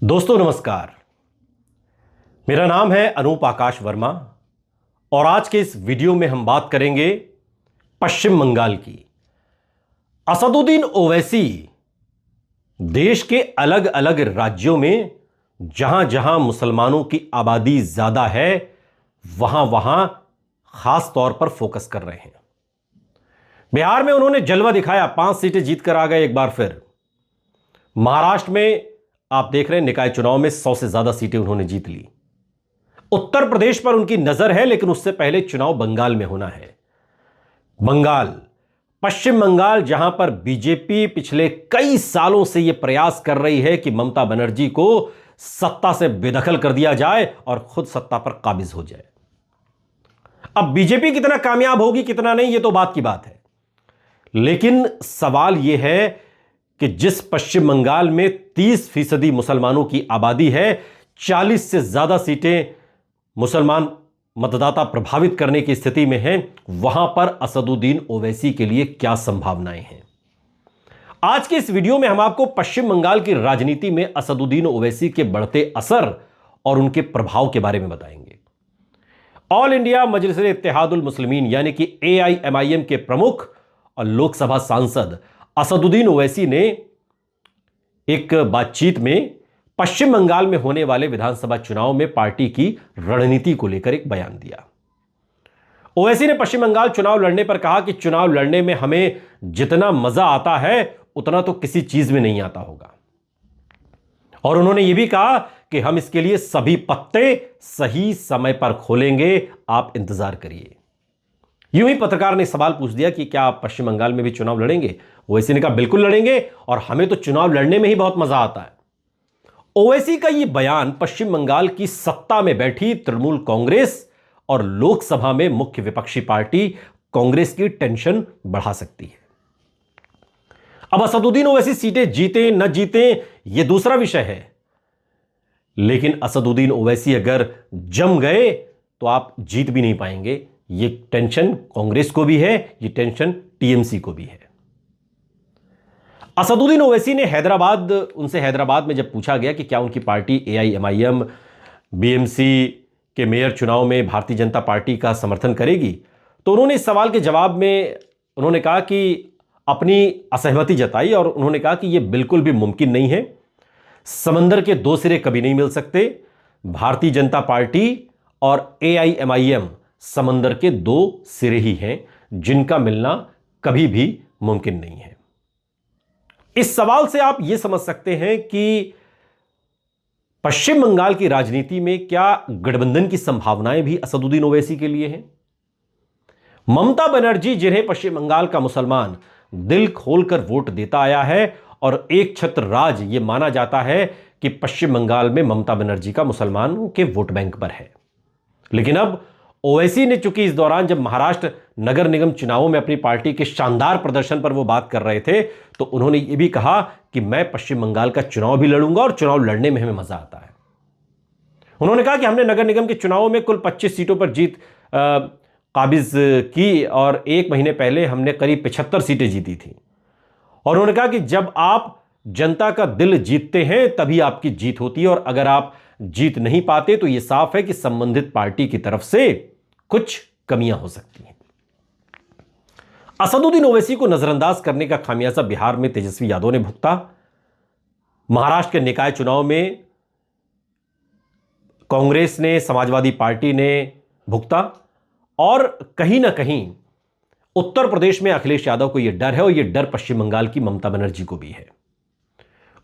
दोस्तों नमस्कार। मेरा नाम है अनूप आकाश वर्मा और आज के इस वीडियो में हम बात करेंगे पश्चिम बंगाल की। असदुद्दीन ओवैसी देश के अलग अलग राज्यों में जहां जहां मुसलमानों की आबादी ज्यादा है वहां वहां खास तौर पर फोकस कर रहे हैं। बिहार में उन्होंने जलवा दिखाया, 5 सीटें जीतकर आ गए एक बार फिर। महाराष्ट्र में आप देख रहे हैं निकाय चुनाव में 100 से ज्यादा सीटें उन्होंने जीत ली। उत्तर प्रदेश पर उनकी नजर है, लेकिन उससे पहले चुनाव बंगाल में होना है। बंगाल, पश्चिम बंगाल, जहां पर बीजेपी पिछले कई सालों से यह प्रयास कर रही है कि ममता बनर्जी को सत्ता से बेदखल कर दिया जाए और खुद सत्ता पर काबिज हो जाए। अब बीजेपी कितना कामयाब होगी कितना नहीं, यह तो बात की बात है, लेकिन सवाल यह है कि जिस पश्चिम बंगाल में 30% मुसलमानों की आबादी है, 40 से ज्यादा सीटें मुसलमान मतदाता प्रभावित करने की स्थिति में हैं, वहां पर असदुद्दीन ओवैसी के लिए क्या संभावनाएं हैं। आज के इस वीडियो में हम आपको पश्चिम बंगाल की राजनीति में असदुद्दीन ओवैसी के बढ़ते असर और उनके प्रभाव के बारे में बताएंगे। ऑल इंडिया मजलिस-ए-इत्तेहादुल मुस्लिमीन यानी कि AIMIM के प्रमुख और लोकसभा सांसद असदुद्दीन ओवैसी ने एक बातचीत में पश्चिम बंगाल में होने वाले विधानसभा चुनाव में पार्टी की रणनीति को लेकर एक बयान दिया। ओवैसी ने पश्चिम बंगाल चुनाव लड़ने पर कहा कि चुनाव लड़ने में हमें जितना मजा आता है उतना तो किसी चीज में नहीं आता होगा, और उन्होंने यह भी कहा कि हम इसके लिए सभी पत्ते सही समय पर खोलेंगे, आप इंतजार करिए। यूं ही पत्रकार ने सवाल पूछ दिया कि क्या आप पश्चिम बंगाल में भी चुनाव लड़ेंगे? ओवैसी ने कहा बिल्कुल लड़ेंगे, और हमें तो चुनाव लड़ने में ही बहुत मजा आता है। ओवैसी का यह बयान पश्चिम बंगाल की सत्ता में बैठी तृणमूल कांग्रेस और लोकसभा में मुख्य विपक्षी पार्टी कांग्रेस की टेंशन बढ़ा सकती है। अब असदुद्दीन ओवैसी सीटें जीते न जीते यह दूसरा विषय है, लेकिन असदुद्दीन ओवैसी अगर जम गए तो आप जीत भी नहीं पाएंगे। ये टेंशन कांग्रेस को भी है, ये टेंशन टीएमसी को भी है। असदुद्दीन ओवैसी ने उनसे हैदराबाद में जब पूछा गया कि क्या उनकी पार्टी AIMIM BMC के मेयर चुनाव में भारतीय जनता पार्टी का समर्थन करेगी, तो उन्होंने इस सवाल के जवाब में उन्होंने कहा कि अपनी असहमति जताई, और उन्होंने कहा कि यह बिल्कुल भी मुमकिन नहीं है। समंदर के दो सिरे कभी नहीं मिल सकते। भारतीय जनता पार्टी और AIMIM समंदर के दो सिरे ही हैं, जिनका मिलना कभी भी मुमकिन नहीं है। इस सवाल से आप यह समझ सकते हैं कि पश्चिम बंगाल की राजनीति में क्या गठबंधन की संभावनाएं भी असदुद्दीन ओवैसी के लिए हैं। ममता बनर्जी, जिन्हें पश्चिम बंगाल का मुसलमान दिल खोलकर वोट देता आया है, और एक छत्र राज यह माना जाता है कि पश्चिम बंगाल में ममता बनर्जी का मुसलमानों के वोट बैंक पर है। लेकिन अब ओवैसी ने, चूंकि इस दौरान जब महाराष्ट्र नगर निगम चुनावों में अपनी पार्टी के शानदार प्रदर्शन पर वो बात कर रहे थे, तो उन्होंने ये भी कहा कि मैं पश्चिम बंगाल का चुनाव भी लड़ूंगा और चुनाव लड़ने में हमें मजा आता है। उन्होंने कहा कि हमने नगर निगम के चुनावों में कुल 25 सीटों पर जीत काबिज की, और 1 महीने पहले हमने करीब 75 सीटें जीती थी। और उन्होंने कहा कि जब आप जनता का दिल जीतते हैं तभी आपकी जीत होती है, और अगर आप जीत नहीं पाते तो यह साफ है कि संबंधित पार्टी की तरफ से कुछ कमियां हो सकती हैं। असदुद्दीन ओवैसी को नजरअंदाज करने का खामियाजा बिहार में तेजस्वी यादव ने भुगता। महाराष्ट्र के निकाय चुनाव में कांग्रेस ने, समाजवादी पार्टी ने भुगता, और कहीं ना कहीं उत्तर प्रदेश में अखिलेश यादव को यह डर है, और यह डर पश्चिम बंगाल की ममता बनर्जी को भी है।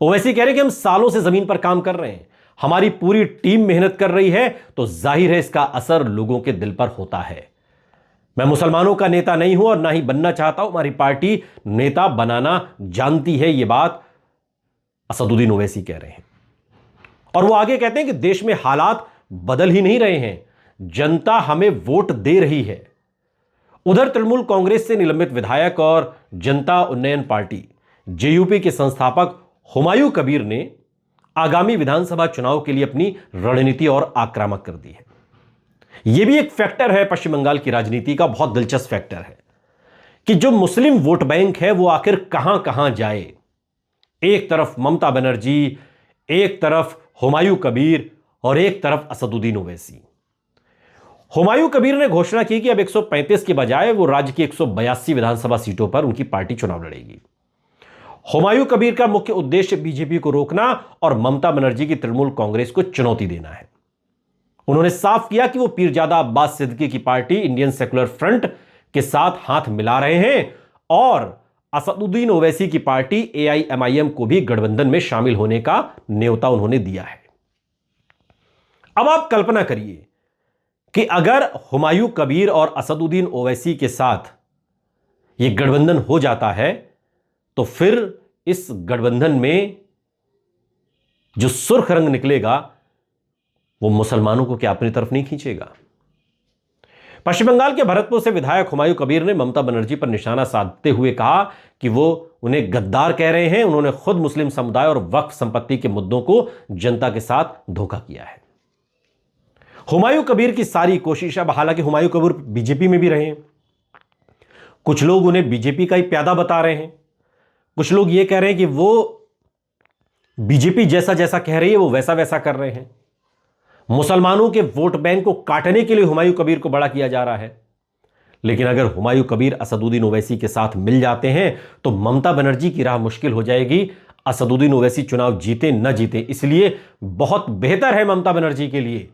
ओवैसी कह रहे कि हम सालों से जमीन पर काम कर रहे हैं, हमारी पूरी टीम मेहनत कर रही है, तो जाहिर है इसका असर लोगों के दिल पर होता है। मैं मुसलमानों का नेता नहीं हूं और ना ही बनना चाहता हूं, हमारी पार्टी नेता बनाना जानती है, यह बात असदुद्दीन ओवैसी कह रहे हैं। और वो आगे कहते हैं कि देश में हालात बदल ही नहीं रहे हैं, जनता हमें वोट दे रही है। उधर तृणमूल कांग्रेस से निलंबित विधायक और जनता उन्नयन पार्टी JUP के संस्थापक हुमायूं कबीर ने आगामी विधानसभा चुनाव के लिए अपनी रणनीति और आक्रामक कर दी है। यह भी एक फैक्टर है पश्चिम बंगाल की राजनीति का, बहुत दिलचस्प फैक्टर है कि जो मुस्लिम वोट बैंक है वो आखिर कहां कहां जाए। एक तरफ ममता बनर्जी, एक तरफ हुमायूं कबीर और एक तरफ असदुद्दीन ओवैसी। हुमायूं कबीर ने घोषणा की कि अब 135 के बजाय वो राज्य की 182 विधानसभा सीटों पर उनकी पार्टी चुनाव लड़ेगी। हुमायूं कबीर का मुख्य उद्देश्य बीजेपी को रोकना और ममता बनर्जी की तृणमूल कांग्रेस को चुनौती देना है। उन्होंने साफ किया कि वो पीरजादा अब्बास सिद्दीकी की पार्टी इंडियन सेक्युलर फ्रंट के साथ हाथ मिला रहे हैं और असदुद्दीन ओवैसी की पार्टी एआईएमआईएम को भी गठबंधन में शामिल होने का न्योता उन्होंने दिया है। अब आप कल्पना करिए कि अगर हुमायूं कबीर और असदुद्दीन ओवैसी के साथ यह गठबंधन हो जाता है तो फिर इस गठबंधन में जो सुर्ख रंग निकलेगा वो मुसलमानों को क्या अपनी तरफ नहीं खींचेगा। पश्चिम बंगाल के भरतपुर से विधायक हुमायूं कबीर ने ममता बनर्जी पर निशाना साधते हुए कहा कि वो उन्हें गद्दार कह रहे हैं। उन्होंने खुद मुस्लिम समुदाय और वक्फ संपत्ति के मुद्दों को जनता के साथ धोखा किया है। हुमायूं कबीर की सारी कोशिश, अब हालांकि हुमायूं कबीर बीजेपी में भी रहे हैं, कुछ लोग उन्हें बीजेपी का ही प्यादा बता रहे हैं, कुछ लोग यह कह रहे हैं कि वो बीजेपी जैसा जैसा कह रही है वो वैसा वैसा कर रहे हैं। मुसलमानों के वोट बैंक को काटने के लिए हुमायूं कबीर को बड़ा किया जा रहा है। लेकिन अगर हुमायूं कबीर असदुद्दीन ओवैसी के साथ मिल जाते हैं तो ममता बनर्जी की राह मुश्किल हो जाएगी। असदुद्दीन ओवैसी चुनाव जीते न जीते, इसलिए बहुत बेहतर है ममता बनर्जी के लिए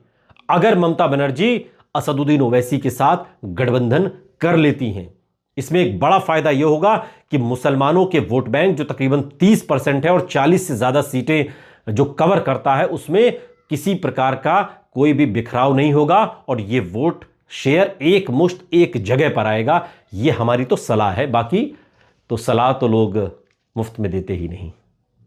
अगर ममता बनर्जी असदुद्दीन ओवैसी के साथ गठबंधन कर लेती हैं। इसमें एक बड़ा फायदा यह होगा कि मुसलमानों के वोट बैंक जो तकरीबन 30% है और 40 से ज्यादा सीटें जो कवर करता है, उसमें किसी प्रकार का कोई भी बिखराव नहीं होगा और यह वोट शेयर एक मुश्त एक जगह पर आएगा। यह हमारी तो सलाह है, बाकी तो सलाह तो लोग मुफ्त में देते ही नहीं।